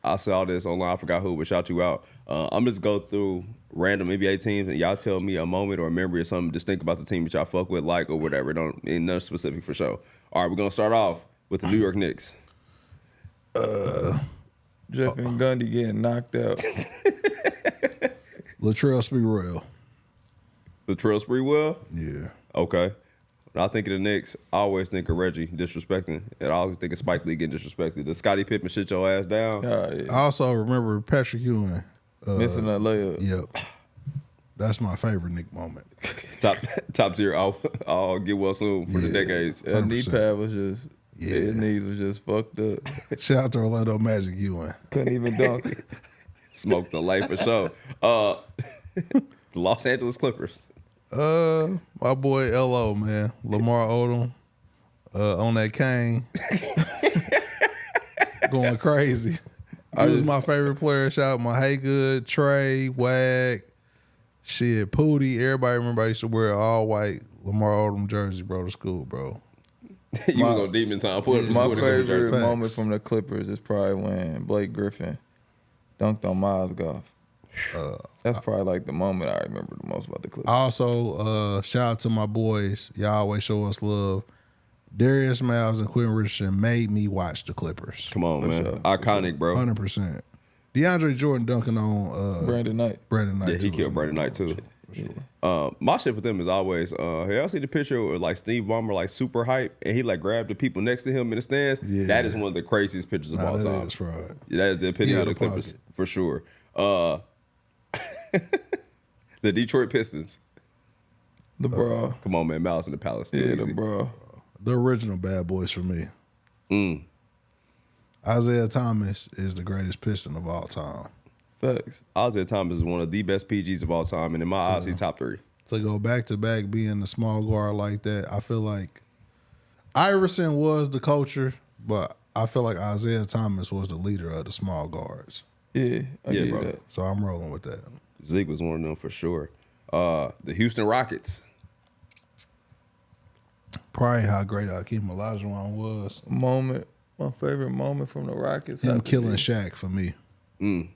I saw this online. I forgot who, but shout you out. I'm just go through random NBA teams, and y'all tell me a moment or a memory or something distinct about the team that y'all fuck with, like, or whatever. Don't ain't nothing specific for sure. All right, we're gonna start off with the New York Knicks. Jeff and Gundy getting knocked out. Latrell Sprewell. Latrell Sprewell? Yeah. Okay. When I think of the Knicks, I always think of Reggie disrespecting. And I always think of Spike Lee getting disrespected. Does Scottie Pippen shit your ass down? Yeah. I also remember Patrick Ewing. Missing a layup. Yep. That's my favorite Nick moment. Top tier. I'll get well soon for the decades. That knee pad was just, his knees was just fucked up. Shout out to Orlando Magic Ewing. Couldn't even dunk it. Smoked the life for sure. The Los Angeles Clippers. My boy L.O., man. Lamar Odom on that cane. Going crazy. He was my favorite player. Shout out my Haygood, Trey, Wag, shit, Pootie. Everybody remember I used to wear an all-white Lamar Odom jersey, bro, to school, bro. You was on demon time. My favorite moment from the Clippers is probably when Blake Griffin dunked on Miles Goff. That's probably like the moment I remember the most about the Clippers. Also, shout out to my boys. Y'all always show us love. Darius Miles and Quentin Richardson made me watch the Clippers. Come on, man. Iconic, bro. 100%. DeAndre Jordan dunking on Brandon Knight. Yeah, he killed Brandon Knight, too. Yeah. My shit with them is always, have y'all seen the picture of like Steve Ballmer, like super hype, and he like grabbed the people next to him in the stands? Yeah. That is one of the craziest pictures of all time. That is fraud. Yeah, that is the epitome of the Clippers, for sure. The Detroit Pistons. The bra. Come on, man. Malice in the Palace. Too easy. The bra. The original bad boys for me. Isaiah Thomas is the greatest Piston of all time. Facts. Isaiah Thomas is one of the best PGs of all time, and in my eyes, he's top 3. To go back to back being the small guard like that, I feel like Iverson was the culture, but I feel like Isaiah Thomas was the leader of the small guards. Yeah, I get bro. that. So I'm rolling with that. Zeke was one of them for sure. The Houston Rockets. Probably how great Hakeem Olajuwon was. My favorite moment from the Rockets. Him killing Shaq for me. I'm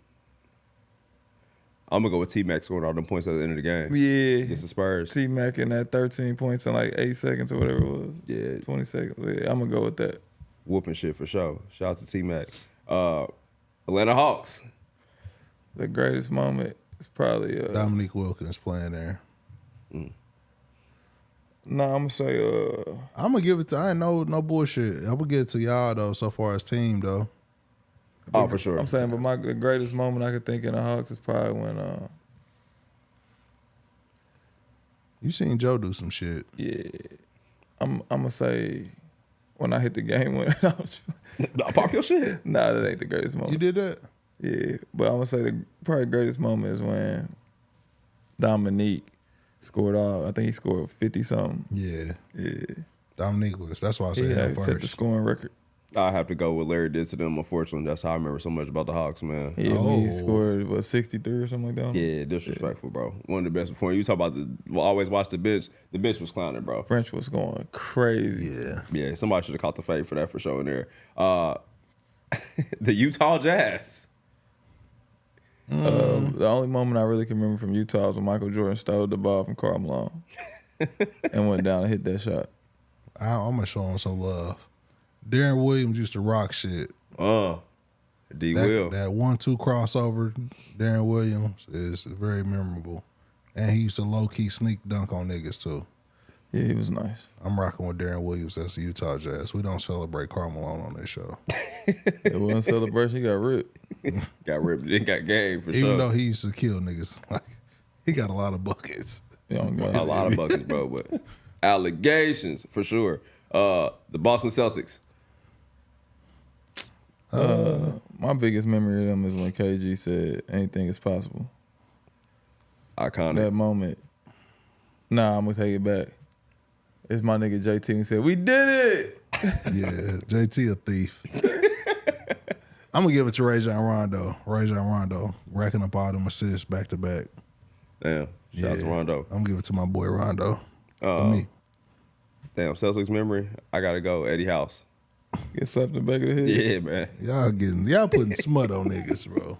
going to go with T-Mac scoring all them points at the end of the game. Yeah. Against the Spurs. T-Mac in that 13 points in like 8 seconds or whatever it was. Yeah. 20 seconds. Yeah, I'm going to go with that. Whooping shit for sure. Shout out to T-Mac. Atlanta Hawks. The greatest moment is probably... Dominique Wilkins playing there. No, I'm going to say... I'm going to give it to... I ain't no bullshit. I'm going to give it to y'all, though, so far as team, though. Oh, for sure. I'm saying, but the greatest moment I could think in the Hawks is probably when... You seen Joe do some shit. Yeah. I'm going to say when I hit the game winner. Pop your shit. Nah, that ain't the greatest moment. You did that? Yeah, but I'm going to say the probably greatest moment is when Dominique scored all. I think he scored 50-something. Yeah. Yeah. Dominique was. That's why I said him first. Set the scoring record. I have to go with Larry did to them, unfortunately. That's how I remember so much about the Hawks, man. Yeah, he scored, 63 or something like that? Yeah, disrespectful, bro. One of the best before. You talk about always watch the bench. The bench was clowning, bro. French was going crazy. Yeah. Yeah, somebody should have caught the fade for that for sure in there. The Utah Jazz. The only moment I really can remember from Utah was when Michael Jordan stole the ball from Karl Malone and went down and hit that shot. I'm going to show him some love. Darren Williams used to rock shit. Will. That 1-2 crossover, Darren Williams, is very memorable. And he used to low-key sneak dunk on niggas, too. Yeah, he was nice. I'm rocking with Darren Williams. That's the Utah Jazz. We don't celebrate Karl Malone on this show. It wasn't celebration. He got ripped. Got ripped. He got game for sure. Even though he used to kill niggas. Like, he got a lot of buckets. A lot of buckets, bro. But allegations, for sure. The Boston Celtics. My biggest memory of them is when KG said anything is possible. Iconic. That moment. Nah, I'm going to take it back. It's my nigga JT who said, we did it! Yeah, JT a thief. I'm going to give it to Rajon Rondo. Rajon Rondo racking up all them assists back to back. Damn. Shout out to Rondo. I'm going to give it to my boy Rondo. For me. Damn, Celtics memory. I got to go. Eddie House. Get slapped in the back of the head. Yeah, man. Y'all putting smut on niggas, bro.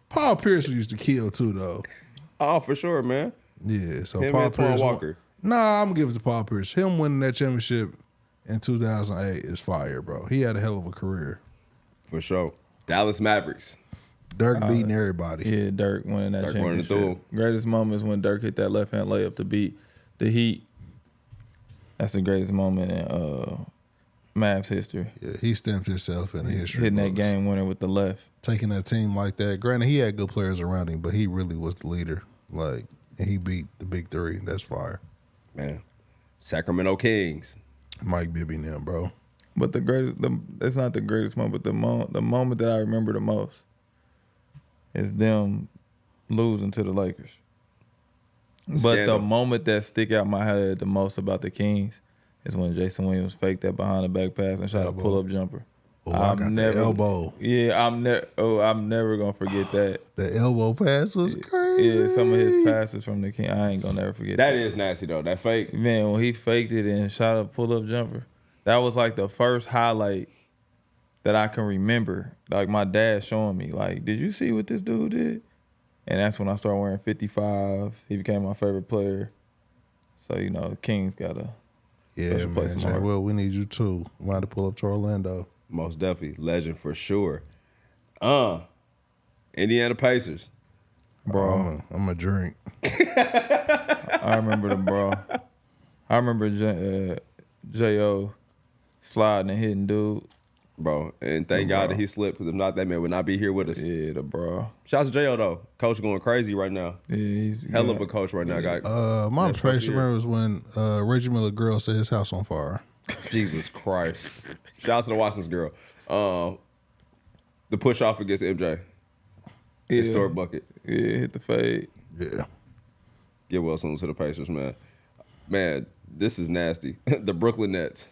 Paul Pierce used to kill too, though. Oh, for sure, man. Yeah, so Him Paul and Twan Pierce. Walker. Nah, I'm gonna give it to Paul Pierce. Him winning that championship in 2008 is fire, bro. He had a hell of a career. For sure. Dallas Mavericks. Dirk beating everybody. Yeah, Dirk winning that Dirk winning the championship. Greatest moment is when Dirk hit that left hand layup to beat the Heat. That's the greatest moment in Mavs history. Yeah, he stamped himself in the history Hitting books. that game winner with the left. Taking that team like that. Granted, he had good players around him, but he really was the leader. And he beat the big three. That's fire. Man. Sacramento Kings. Mike Bibby and them, bro. But it's not the greatest moment, but the moment that I remember the most is them losing to the Lakers. But the moment that stick out my head the most about the Kings is when Jason Williams faked that behind the back pass and shot a pull-up jumper. Oh, I got the elbow. Yeah, I'm never gonna forget that. The elbow pass was crazy. Yeah, some of his passes from the King, I ain't gonna never forget that. That is nasty, though. That fake. Man, when he faked it and shot a pull-up jumper, that was like the first highlight that I can remember. Like my dad showing me, like, did you see what this dude did? And that's when I started wearing 55. He became my favorite player. So, Kings got a special place in my heart. Well, we need you too. We want to pull up to Orlando. Most definitely. Legend for sure. Indiana Pacers. Bro, I'm a drink. I remember the bro. I remember J.O. sliding and hitting dude. Bro, and thank God that he slipped, because if not, that man would not be here with us. Yeah, the bro. Shouts to J.O. though. Coach going crazy right now. Yeah, he's Hell of a coach right now, guy. My first memory was when Reggie Miller girl set his house on fire. Jesus Christ. Shouts to the Watson's girl. The push off against MJ. Yeah. Historic bucket. Yeah, hit the fade. Yeah. Get well soon to the Pacers, man. Man, this is nasty. The Brooklyn Nets.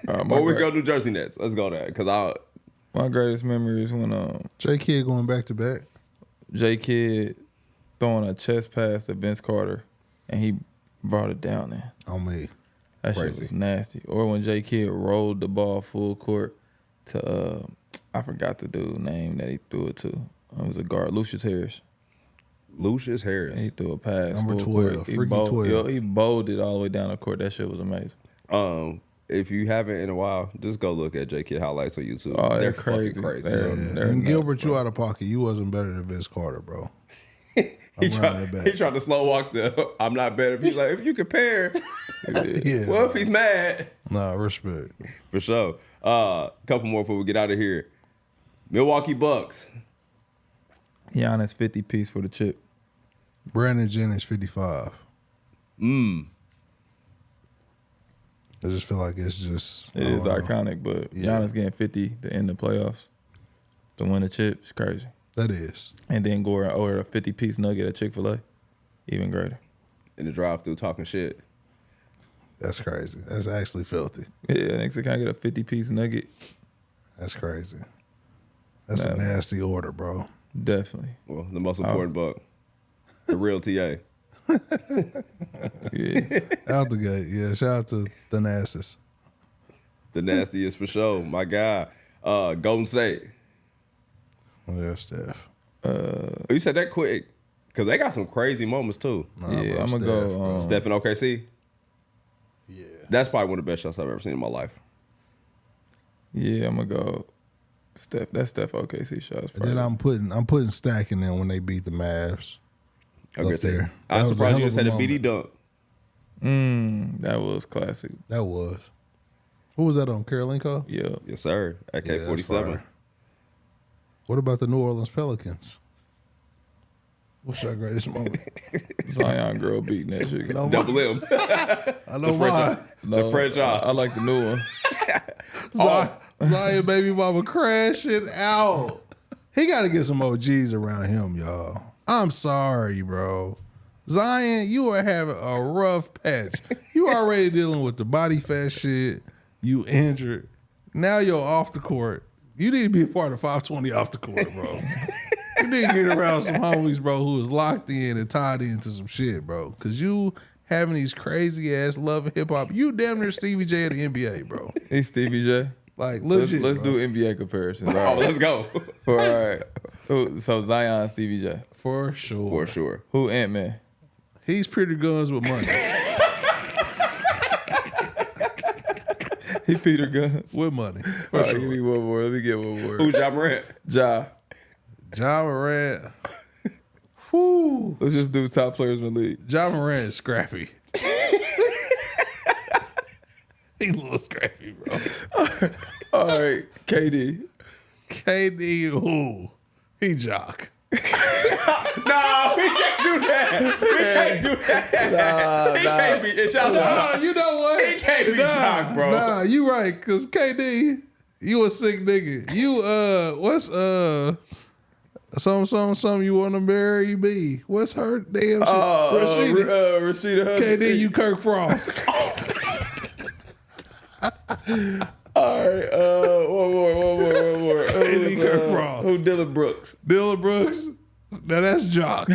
Or we go New Jersey Nets. Let's go there. Because my greatest memory is when J Kidd going back to back. J Kidd throwing a chest pass to Vince Carter and he brought it down there. On me. That shit was nasty. Or when J Kidd rolled the ball full court to I forgot the dude's name that he threw it to. It was a guard, Lucius Harris. Lucius Harris. And he threw a pass. Number full 12, court. freaky 12. He bowled it all the way down the court. That shit was amazing. If you haven't in a while, just go look at J Kidd highlights on YouTube. Oh, they're crazy. Fucking crazy. They're And nuts, Gilbert, bro. you out of pocket. You wasn't better than Vince Carter, bro. He tried to slow walk the I'm not better. He's like, if you compare, Yeah. well, if he's mad. Nah, respect. For sure. Couple more before we get out of here. Milwaukee Bucks. Giannis 50 piece for the chip. Brandon Jennings, 55. I just feel like it's just... It is iconic, but Giannis getting 50 to end the playoffs, to win the chip, is crazy. That is. And then go and order a 50-piece nugget at Chick-fil-A, even greater. In the drive-thru talking shit. That's crazy. That's actually filthy. Yeah, next time, can I get a 50-piece nugget? That's crazy. That's a nasty order, bro. Definitely. Well, the most important buck. The real TA. Yeah. Out the gate. Yeah, shout out to the Nasties. The nastiest for sure. My guy. Golden State. Yeah, Steph. You said that quick. Because they got some crazy moments, too. Nah, Yeah, bro, I'm gonna Steph, go, bro. Steph and OKC. Yeah. That's probably one of the best shots I've ever seen in my life. Yeah, I'm going to go Steph. That Steph OKC shot is And then I'm putting Stack in there when they beat the Mavs. Okay, Up there. I'm That was a surprised hell you of just a had a BD moment. dunk. That was classic. That was. Who was that on? Karolinko? Yeah. Yes, sir. At Yeah, that's K47. fire. What about the New Orleans Pelicans? What's your greatest moment? Zion girl beating that shit. No, Double M. I know why. The French I like the new one. Zion baby mama crashing out. He got to get some OGs around him, y'all. I'm sorry, bro. Zion, you are having a rough patch. You already dealing with the body fat shit. You injured. Now you're off the court. You need to be a part of 520 off the court, bro. You need to get around some homies, bro, who is locked in and tied into some shit, bro. Because you having these crazy ass love and hip hop. You damn near Stevie J of the NBA, bro. Hey, Stevie J. Like legit. Let's bro. do NBA comparisons. All Oh, right. let's go. All right. So Zion, Stevie J. For sure. For sure. Who Ant-Man? He's Peter Guns with money. He Peter Guns. With money. For All right, sure. give me one more. Let me get one more. Who's Ja Morant? Ja. Ja Morant. Whoo. Let's just do top players in the league. Ja Morant is scrappy. He a little scrappy, bro. All right, KD. KD, who? He jock. No, we can't do that. We can't do that. He can't be. It's y'all Nah, you know what? He can't be jock, bro. Nah, you right, cause KD, you a sick nigga. You what's something you want to marry me? What's her damn shit? Rashida. Rashida Hudson. KD, you Kirk Frost. All right, one more. KD, Kirk Frost. Who Dylan Brooks? Dylan Brooks. Now that's jock.